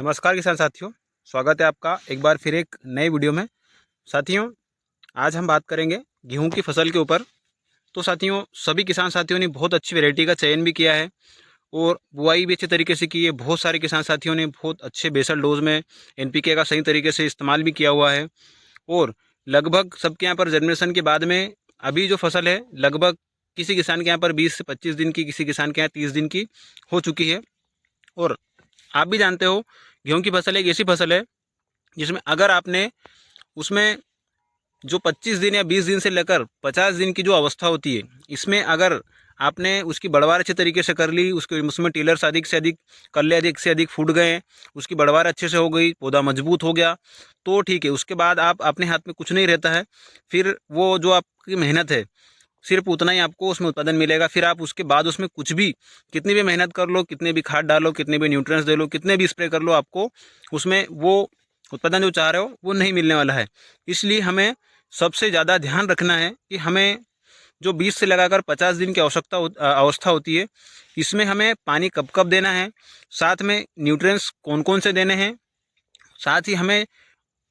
नमस्कार किसान साथियों, स्वागत है आपका एक बार फिर एक नए वीडियो में। साथियों, आज हम बात करेंगे गेहूं की फसल के ऊपर। तो साथियों, सभी किसान साथियों ने बहुत अच्छी वैरायटी का चयन भी किया है और बुआई भी अच्छे तरीके से की है। बहुत सारे किसान साथियों ने बहुत अच्छे बेसल डोज में एनपीके का सही तरीके से इस्तेमाल भी किया हुआ है और लगभग सबके यहाँ पर जर्मिनेशन के बाद में अभी जो फसल है लगभग किसी किसान के यहाँ पर 20 से 25 दिन की, किसी किसान के यहाँ 30 दिन की हो चुकी है। और आप भी जानते हो, गेहूं की फसल एक ऐसी फसल है जिसमें अगर आपने उसमें जो 25 दिन या 20 दिन से लेकर 50 दिन की जो अवस्था होती है, इसमें अगर आपने उसकी बढ़वार अच्छे तरीके से कर ली, उसमें टिलर्स अधिक से अधिक, कल्ले अधिक से अधिक फूट गए, उसकी बढ़वार अच्छे से हो गई, पौधा मजबूत हो गया, तो ठीक है। उसके बाद आप अपने हाथ में कुछ नहीं रहता है। फिर वो जो आपकी मेहनत है सिर्फ उतना ही आपको उसमें उत्पादन मिलेगा। फिर आप उसके बाद उसमें कुछ भी, कितनी भी मेहनत कर लो, कितने भी खाद डालो, कितने भी न्यूट्रिएंट्स दे लो, कितने भी स्प्रे कर लो, आपको उसमें वो उत्पादन जो चाह रहे हो वो नहीं मिलने वाला है। इसलिए हमें सबसे ज़्यादा ध्यान रखना है कि हमें जो 20 से लगाकर 50 दिन की अवस्था होती है, इसमें हमें पानी कब कब देना है, साथ में न्यूट्रिएंट्स कौन कौन से देने हैं, साथ ही हमें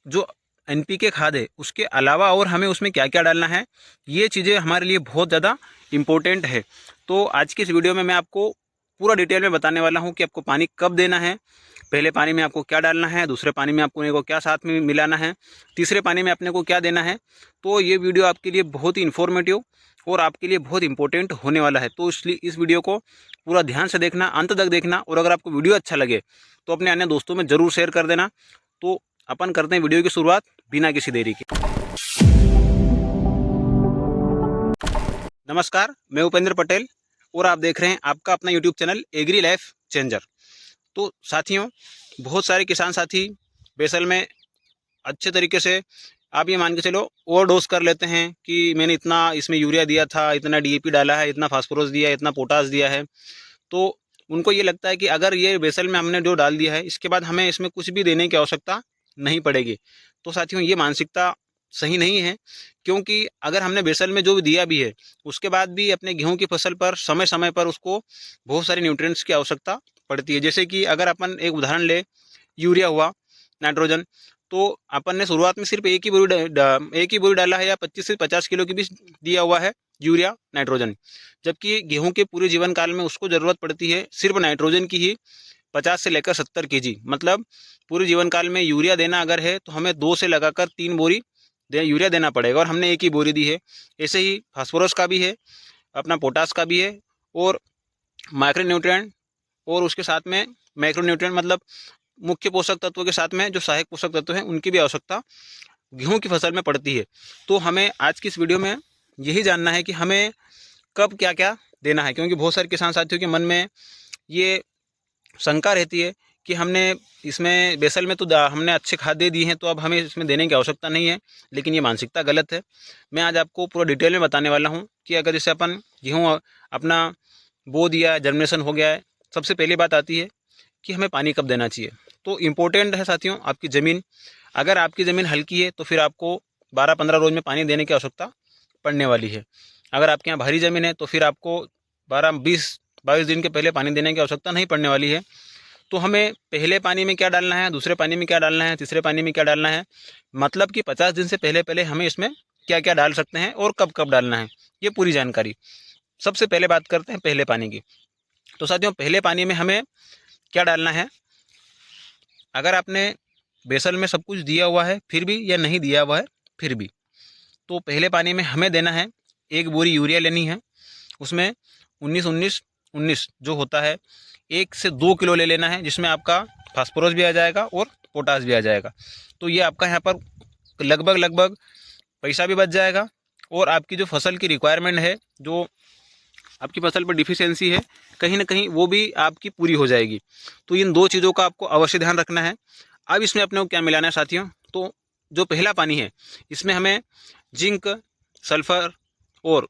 जो एनपीके खाद है उसके अलावा और हमें उसमें क्या क्या डालना है, ये चीज़ें हमारे लिए बहुत ज़्यादा इम्पोर्टेंट है। तो आज की इस वीडियो में मैं आपको पूरा डिटेल में बताने वाला हूँ कि आपको पानी कब देना है, पहले पानी में आपको क्या डालना है, दूसरे पानी में आपको को क्या साथ में मिलाना है, तीसरे पानी में अपने को क्या देना है। तो ये वीडियो आपके लिए बहुत ही इन्फॉर्मेटिव और आपके लिए बहुत इंपॉर्टेंट होने वाला है। तो इसलिए इस वीडियो को पूरा ध्यान से देखना, अंत तक देखना, और अगर आपको वीडियो अच्छा लगे तो अपने अन्य दोस्तों में ज़रूर शेयर कर देना। तो अपन करते हैं वीडियो की शुरुआत बिना किसी देरी के। नमस्कार, मैं उपेंद्र पटेल और आप देख रहे हैं आपका अपना YouTube channel agri life changer. तो साथियों, बहुत सारे किसान साथी बेसल में अच्छे तरीके से आप ये मान के चलो ओवरडोज कर लेते हैं कि मैंने इतना इसमें यूरिया दिया था, इतना डीएपी डाला है, इतना फास्फोरस दिया है, इतना पोटास दिया है। तो उनको ये लगता है कि अगर ये बेसल में हमने जो डाल दिया है इसके बाद हमें इसमें कुछ भी देने की आवश्यकता नहीं पड़ेगी। तो साथियों, ये मानसिकता सही नहीं है, क्योंकि अगर हमने बेसल में जो भी दिया भी है उसके बाद भी अपने गेहूं की फसल पर समय समय पर उसको बहुत सारे न्यूट्रिएंट्स की आवश्यकता पड़ती है। जैसे कि अगर अपन एक उदाहरण ले, यूरिया हुआ, नाइट्रोजन, तो अपन ने शुरुआत में सिर्फ एक ही बोरी डाला है या 25 से 50 किलो की भी दिया हुआ है यूरिया नाइट्रोजन, जबकि गेहूं के पूरे जीवन काल में उसको ज़रूरत पड़ती है सिर्फ नाइट्रोजन की ही 50 से लेकर 70 केजी। मतलब पूरे जीवन काल में यूरिया देना अगर है तो हमें 2 से लगाकर 3 बोरी यूरिया देना पड़ेगा, और हमने एक ही बोरी दी है। ऐसे ही फास्फोरस का भी है, अपना पोटास का भी है, और माइक्रो न्यूट्रिएंट, और उसके साथ में मैक्रो न्यूट्रिएंट मतलब मुख्य पोषक तत्वों के साथ में जो सहायक पोषक तत्व हैं उनकी भी आवश्यकता गेहूं की फसल में पड़ती है। तो हमें आज की इस वीडियो में यही जानना है कि हमें कब क्या क्या देना है, क्योंकि बहुत सारे किसान साथियों के मन में ये शंका रहती है कि हमने इसमें बेसल में तो हमने अच्छे खाद दे दिए हैं, तो अब हमें इसमें देने की आवश्यकता नहीं है। लेकिन ये मानसिकता गलत है। मैं आज आपको पूरा डिटेल में बताने वाला हूँ कि अगर जैसे अपन गेहूँ अपना बो दिया, जर्मिनेशन हो गया है, सबसे पहली बात आती है कि हमें पानी कब देना चाहिए। तो इम्पोर्टेंट है साथियों आपकी ज़मीन। अगर आपकी ज़मीन हल्की है तो फिर आपको 12-15 रोज़ में पानी देने की आवश्यकता पड़ने वाली है। अगर आपके यहाँ भारी ज़मीन है तो फिर आपको 12-20-22 दिन के पहले पानी देने की आवश्यकता नहीं पड़ने वाली है। तो हमें पहले पानी में क्या डालना है, दूसरे पानी में क्या डालना है, तीसरे पानी में क्या डालना है, मतलब कि 50 दिन से पहले पहले हमें इसमें क्या क्या डाल सकते हैं और कब कब डालना है, ये पूरी जानकारी। सबसे पहले बात करते हैं पहले पानी की। तो साथियों, पहले पानी में हमें क्या डालना है, अगर आपने बेसल में सब कुछ दिया हुआ है फिर भी, या नहीं दिया हुआ है फिर भी, तो पहले पानी में हमें देना है 1 बोरी यूरिया लेनी है। उसमें 19-19-19 जो होता है 1 से 2 किलो ले लेना है, जिसमें आपका फास्फोरस भी आ जाएगा और पोटास भी आ जाएगा। तो ये आपका यहाँ पर लगभग लगभग पैसा भी बच जाएगा, और आपकी जो फसल की रिक्वायरमेंट है, जो आपकी फसल पर डिफिशियंसी है, कहीं ना कहीं वो भी आपकी पूरी हो जाएगी। तो इन 2 चीज़ों का आपको अवश्य ध्यान रखना है। अब इसमें अपने को क्या मिलाना है साथियों, तो जो पहला पानी है इसमें हमें जिंक, सल्फर और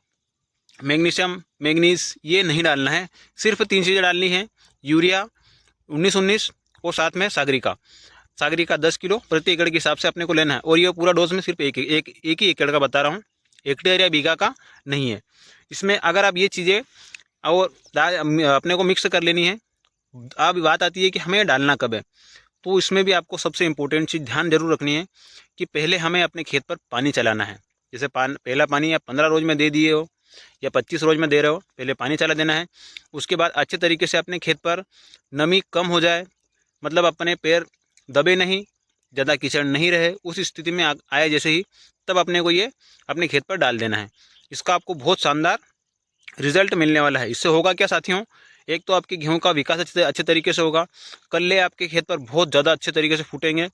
मैग्नीशियम, मैंगनीज ये नहीं डालना है। सिर्फ 3 चीज़ें डालनी है, यूरिया 19-19 और साथ में सागरिका 10 किलो प्रति एकड़ के हिसाब से अपने को लेना है। और ये पूरा डोज में सिर्फ एक ही एकड़ का बता रहा हूँ, हेक्टेयर या बीघा का नहीं है। इसमें अगर आप ये चीज़ें और अपने को मिक्स कर लेनी है। अब बात आती है कि हमें डालना कब है। तो इसमें भी आपको सबसे इम्पोर्टेंट चीज़ ध्यान जरूर रखनी है कि पहले हमें अपने खेत पर पानी चलाना है। जैसे पहला पानी आप 15 रोज में दे दिए हो या 25 रोज में दे रहे हो, पहले पानी चला देना है। उसके बाद अच्छे तरीके से अपने खेत पर नमी कम हो जाए, मतलब अपने पैर दबे नहीं, ज़्यादा कीचड़ नहीं रहे, उस स्थिति में आए जैसे ही, तब अपने को ये अपने खेत पर डाल देना है। इसका आपको बहुत शानदार रिजल्ट मिलने वाला है। इससे होगा क्या साथियों, एक तो आपके गेहूं का विकास अच्छे तरीके से होगा, कल्ले आपके खेत पर बहुत ज़्यादा अच्छे तरीके से फूटेंगे,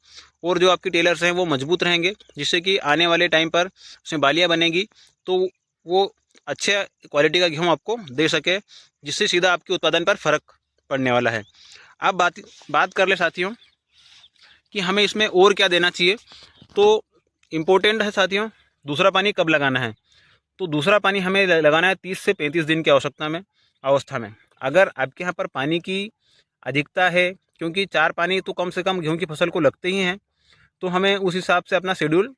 और जो आपके टेलर्स हैं वो मजबूत रहेंगे, जिससे कि आने वाले टाइम पर उसमें बालियाँ बनेगी तो वो अच्छे क्वालिटी का गेहूँ आपको दे सके, जिससे सीधा आपके उत्पादन पर फ़र्क पड़ने वाला है। अब बात कर ले साथियों कि हमें इसमें और क्या देना चाहिए। तो इम्पोर्टेंट है साथियों, दूसरा पानी कब लगाना है। तो दूसरा पानी हमें लगाना है 30 से 35 दिन की अवस्था में। अगर आपके यहाँ पर पानी की अधिकता है, क्योंकि 4 पानी तो कम से कम गेहूं की फसल को लगते ही हैं, तो हमें उस हिसाब से अपना शेड्यूल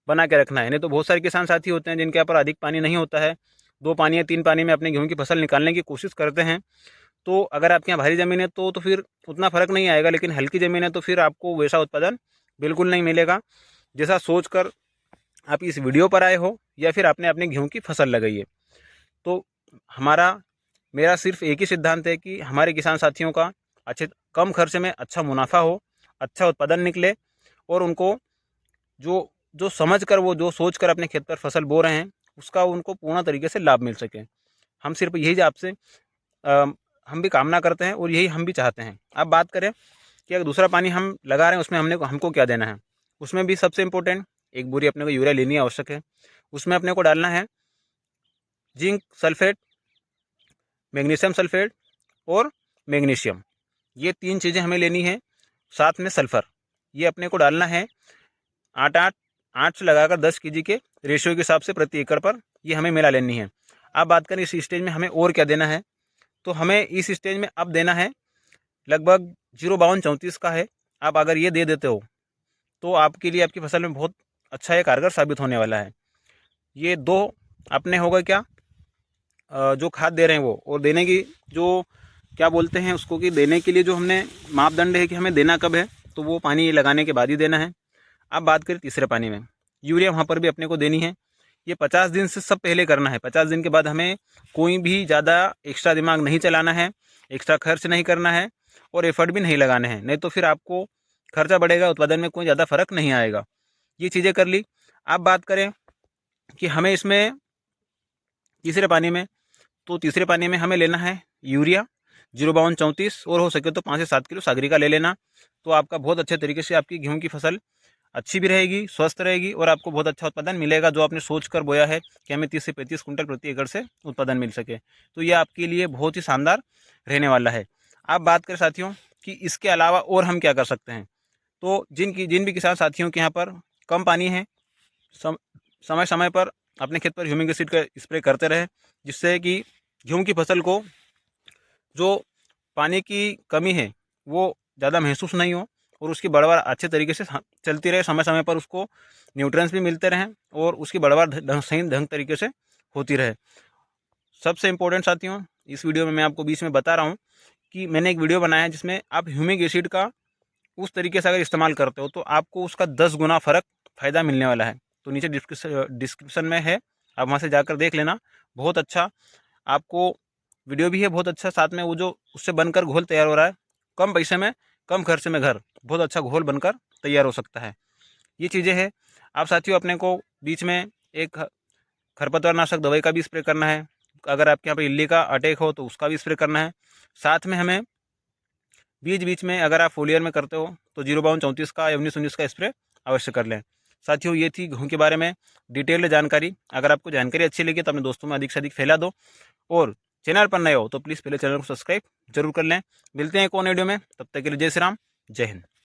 बना के रखना है। नहीं तो बहुत सारे किसान साथी होते हैं जिनके यहाँ पर अधिक पानी नहीं होता है, 2 पानी या 3 पानी में अपने गेहूं की फसल निकालने की कोशिश करते हैं। तो अगर आपके यहाँ भारी ज़मीन है तो फिर उतना फ़र्क नहीं आएगा, लेकिन हल्की ज़मीन है तो फिर आपको वैसा उत्पादन बिल्कुल नहीं मिलेगा जैसा सोच कर आप इस वीडियो पर आए हो या फिर आपने अपने गेहूं की फसल लगाई है। तो मेरा सिर्फ एक ही सिद्धांत है कि हमारे किसान साथियों का कम खर्च में अच्छा मुनाफा हो, अच्छा उत्पादन निकले, और उनको जो जो समझ कर, वो जो सोच कर अपने खेत पर फसल बो रहे हैं, उसका उनको पूर्ण तरीके से लाभ मिल सके। हम सिर्फ यही आपसे हम भी कामना करते हैं और यही हम भी चाहते हैं। अब बात करें कि अगर दूसरा पानी हम लगा रहे हैं उसमें हमको क्या देना है। उसमें भी सबसे इम्पोर्टेंट एक बोरी अपने को यूरिया लेनी आवश्यक है। उसमें अपने को डालना है जिंक सल्फेट, मैग्नीशियम सल्फेट और मैग्नीशियम, ये 3 चीज़ें हमें लेनी है। साथ में सल्फ़र, ये अपने को डालना है 8 से लगाकर 10 kg के रेशियो के हिसाब से प्रति एकड़ पर, ये हमें मिला लेनी है। अब बात करें इस स्टेज में हमें और क्या देना है। तो हमें इस स्टेज में अब देना है लगभग 05234 का है। आप अगर ये दे देते हो तो आपके लिए आपकी फसल में बहुत अच्छा ये कारगर साबित होने वाला है। ये 2 अपने होगा क्या जो खाद दे रहे हैं वो, और देने की जो क्या बोलते हैं उसको, कि देने के लिए जो हमने मापदंड है कि हमें देना कब है, तो वो पानी लगाने के बाद ही देना है। अब बात करें तीसरे पानी में, यूरिया वहाँ पर भी अपने को देनी है। ये 50 दिन से सब पहले करना है। 50 दिन के बाद हमें कोई भी ज़्यादा एक्स्ट्रा दिमाग नहीं चलाना है, एक्स्ट्रा खर्च नहीं करना है और एफर्ट भी नहीं लगाने हैं, नहीं तो फिर आपको खर्चा बढ़ेगा, उत्पादन में कोई ज़्यादा फर्क नहीं आएगा। ये चीज़ें कर ली। अब बात करें कि हमें इसमें तीसरे पानी में, तो तीसरे पानी में हमें लेना है यूरिया 05234, और हो सके तो 5 से 7 किलो सागरिका ले लेना। तो आपका बहुत अच्छे तरीके से आपकी गेहूं की फसल अच्छी भी रहेगी, स्वस्थ रहेगी, और आपको बहुत अच्छा उत्पादन मिलेगा, जो आपने सोच कर बोया है कि हमें 30 से 35 कुंटल प्रति एकड़ से उत्पादन मिल सके। तो ये आपके लिए बहुत ही शानदार रहने वाला है। आप बात करें साथियों कि इसके अलावा और हम क्या कर सकते हैं। तो जिन भी किसान साथियों के यहाँ पर कम पानी है, समय समय पर अपने खेत पर ह्यूमिक एसिड का स्प्रे करते रहे, जिससे कि गेहूं की फसल को जो पानी की कमी है वो ज़्यादा महसूस नहीं हो, और उसकी बढ़वार अच्छे तरीके से चलती रहे, समय समय पर उसको न्यूट्रिएंट्स भी मिलते रहें और उसकी बढ़वार सही ढंग तरीके से होती रहे। सबसे इम्पोर्टेंट साथियों, इस वीडियो में मैं आपको बीच में बता रहा हूँ कि मैंने एक वीडियो बनाया है जिसमें आप ह्यूमिक एसिड का उस तरीके से अगर इस्तेमाल करते हो तो आपको उसका 10 गुना फ़ायदा मिलने वाला है। तो नीचे डिस्क्रिप्शन में है, आप वहाँ से जाकर देख लेना। बहुत अच्छा आपको वीडियो भी है, बहुत अच्छा, साथ में वो जो उससे बनकर घोल तैयार हो रहा है, कम पैसे में कम खर्चे में घर बहुत अच्छा घोल बनकर तैयार हो सकता है। ये चीज़ें हैं। आप साथियों अपने को बीच में एक खरपतवार नाशक दवाई का भी स्प्रे करना है। अगर आपके यहाँ पर इल्ली का अटैक हो तो उसका भी स्प्रे करना है। साथ में हमें बीच में अगर आप फोलियर में करते हो तो 05234 का या 1919 का स्प्रे अवश्य कर लें। साथियों ये थी गेहूं के बारे में डिटेल्ड जानकारी। अगर आपको जानकारी अच्छी लगी तो अपने दोस्तों में अधिक से अधिक फैला दो, और चैनल पर नए हो तो प्लीज़ पहले चैनल को सब्सक्राइब जरूर कर लें। मिलते हैं एक और वीडियो में, तब तक के लिए जय श्री राम, जय हिंद।